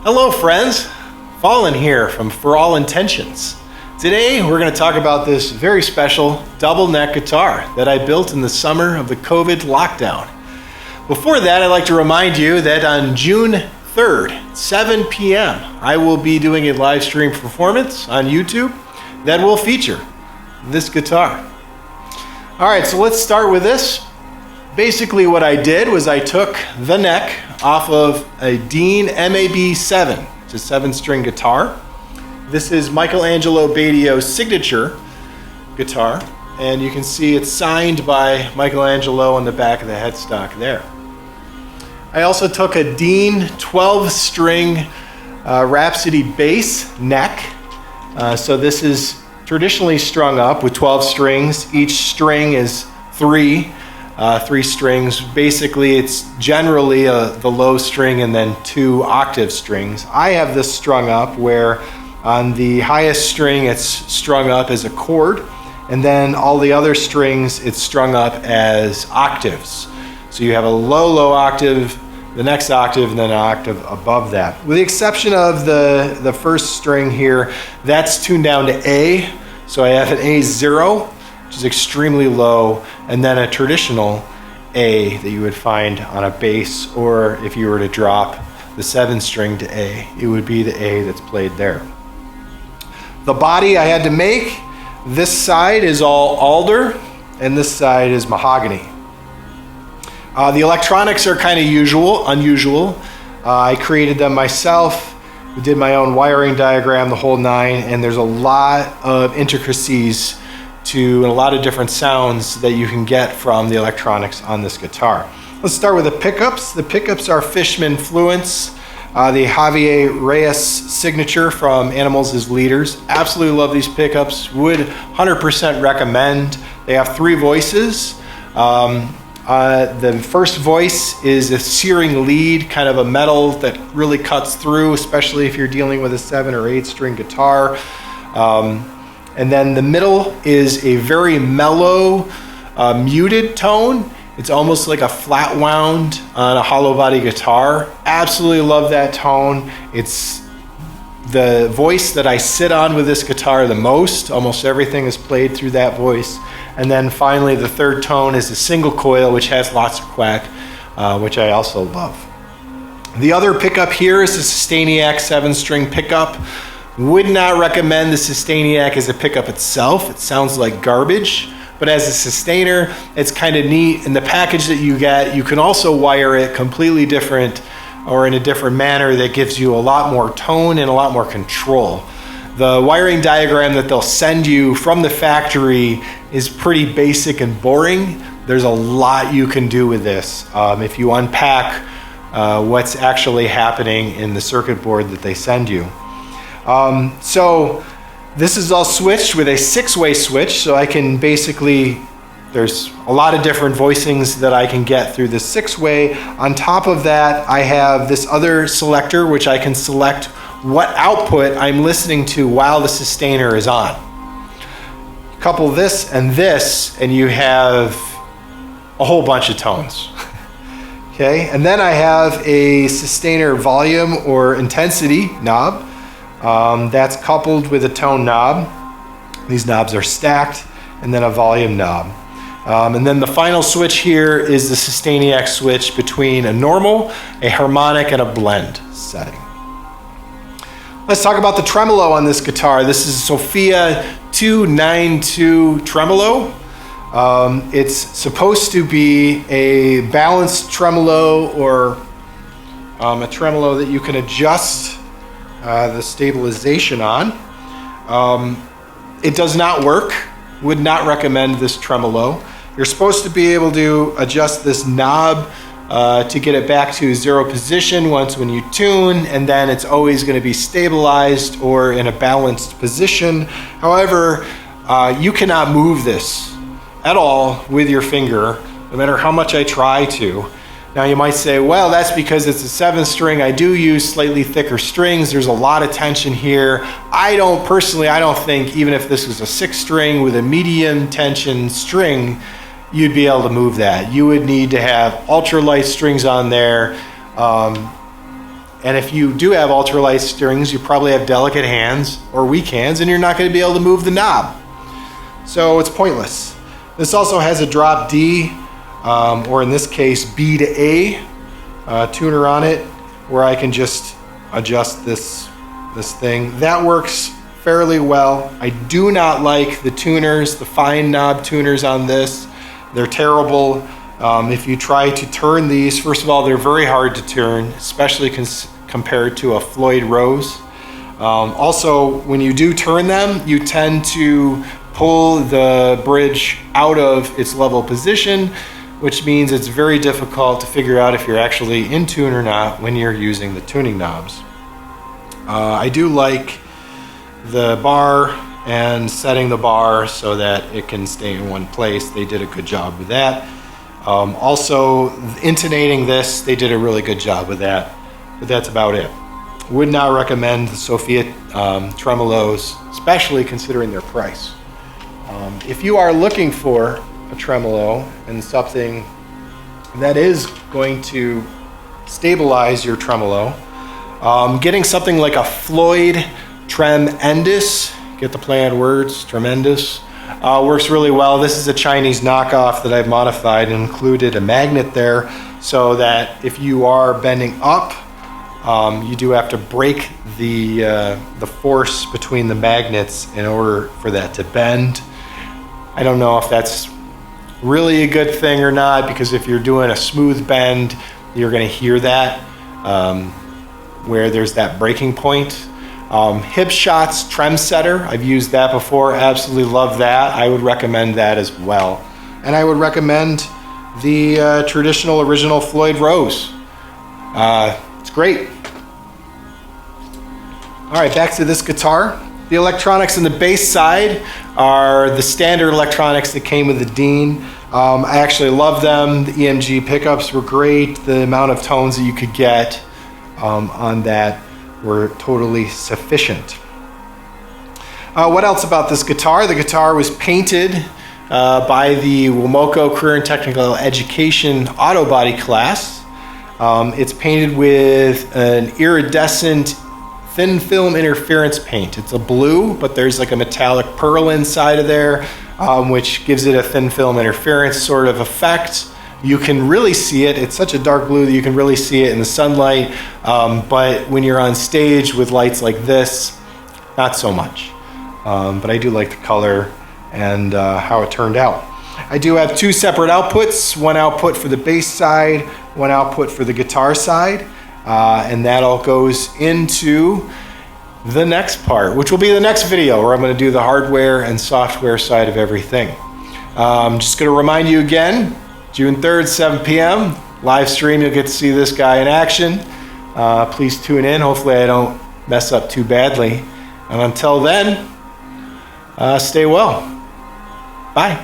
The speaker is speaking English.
Hello friends, Fallen here from Forallintentions. Today we're going to talk about this very special double neck guitar that I built in the summer of the COVID lockdown. Before that, I'd like to remind you that on June 3rd, 7 p.m., I will be doing a live stream performance on YouTube that will feature this guitar. Alright, so let's start with this. Basically what I did was I took the neck off of a Dean MAB7. It's a 7-string guitar. This is Michelangelo Badio's signature guitar, and you can see it's signed by Michelangelo on the back of the headstock there. I also took a Dean 12-string Rhapsody bass neck. So this is traditionally strung up with 12 strings. Each string is three strings. Basically, it's generally the low string and then 2 octave strings. I have this strung up where on the highest string it's strung up as a chord, and then all the other strings it's strung up as octaves. So you have a low octave, the next octave, and then an octave above that. With the exception of the first string here, that's tuned down to A. So I have an A0, which is extremely low, and then a traditional A that you would find on a bass, or if you were to drop the 7-string to A, it would be the A that's played there. The body I had to make, this side is all alder, and this side is mahogany. The electronics are kind of unusual. I created them myself. I did my own wiring diagram, the whole 9, and there's a lot of intricacies to a lot of different sounds that you can get from the electronics on this guitar. Let's start with the pickups. The pickups are Fishman Fluence, the Javier Reyes signature from Animals as Leaders. Absolutely love these pickups. Would 100% recommend. They have 3 voices. The first voice is a searing lead, kind of a metal that really cuts through, especially if you're dealing with a 7 or 8-string guitar. And then the middle is a very mellow, muted tone. It's almost like a flat wound on a hollow body guitar. Absolutely love that tone. It's the voice that I sit on with this guitar the most. Almost everything is played through that voice. And then finally, the third tone is a single coil, which has lots of quack, which I also love. The other pickup here is the Sustaniac 7-string pickup. Would not recommend the Sustaniac as a pickup itself. It sounds like garbage, but as a sustainer, it's kind of neat. In the package that you get, you can also wire it completely different or in a different manner that gives you a lot more tone and a lot more control. The wiring diagram that they'll send you from the factory is pretty basic and boring. There's a lot you can do with this if you unpack what's actually happening in the circuit board that they send you. So this is all switched with a 6-way switch, so I can basically, there's a lot of different voicings that I can get through the 6-way. On top of that, I have this other selector, which I can select what output I'm listening to while the sustainer is on. Couple this, and you have a whole bunch of tones. Okay, and then I have a sustainer volume or intensity knob. That's coupled with a tone knob. These knobs are stacked, and then a volume knob. And then the final switch here is the Sustaniac switch between a normal, a harmonic, and a blend setting. Let's talk about the tremolo on this guitar. This is Sophia 292 tremolo. It's supposed to be a balanced tremolo, or a tremolo that you can adjust the stabilization on. It does not work. Would not recommend this tremolo. You're supposed to be able to adjust this knob to get it back to 0 position when you tune, and then it's always going to be stabilized or in a balanced position. However, you cannot move this at all with your finger, no matter how much I try to. Now you might say, well, that's because it's a 7-string. I do use slightly thicker strings. There's a lot of tension here. I don't think, even if this was a 6-string with a medium tension string, you'd be able to move that. You would need to have ultralight strings on there, And if you do have ultralight strings, you probably have delicate hands or weak hands, and you're not going to be able to move the knob. So it's pointless. This also has a drop D, or in this case, B to A tuner on it, where I can just adjust this thing. That works fairly well. I do not like the tuners, the fine knob tuners on this. They're terrible. If you try to turn these, first of all, they're very hard to turn, especially compared to a Floyd Rose. Also, when you do turn them, you tend to pull the bridge out of its level position, which means it's very difficult to figure out if you're actually in tune or not when you're using the tuning knobs. I do like the bar and setting the bar so that it can stay in one place. They did a good job with that. Also, intonating this, they did a really good job with that, but that's about it. Would not recommend the Sophia tremolos, especially considering their price. If you are looking for a tremolo and something that is going to stabilize your tremolo, getting something like a Floyd Trem-Endus, get the play on words, Trem-Endus, works really well. This is a Chinese knockoff that I've modified and included a magnet there so that if you are bending up, you do have to break the force between the magnets in order for that to bend. I don't know if that's really a good thing or not, because if you're doing a smooth bend, you're going to hear that where there's that breaking point. Hipshot Tremsetter, I've used that before, absolutely love that. I would recommend that as well. And I would recommend the traditional original Floyd Rose. It's great. All right, back to this guitar. The electronics on the bass side are the standard electronics that came with the Dean. I actually love them. The EMG pickups were great. The amount of tones that you could get on that were totally sufficient. What else about this guitar? The guitar was painted by the Womoco Career and Technical Education Auto Body class. It's painted with an iridescent thin film interference paint. It's a blue, but there's like a metallic pearl inside of there, which gives it a thin film interference sort of effect. You can really see it. It's such a dark blue that you can really see it in the sunlight, but when you're on stage with lights like this, not so much. But I do like the color and how it turned out. I do have two separate outputs, one output for the bass side, one output for the guitar side. And that all goes into the next part, which will be the next video where I'm going to do the hardware and software side of everything. I'm just going to remind you again, June 3rd, 7 p.m., live stream, you'll get to see this guy in action. Please tune in. Hopefully I don't mess up too badly. And until then, stay well. Bye.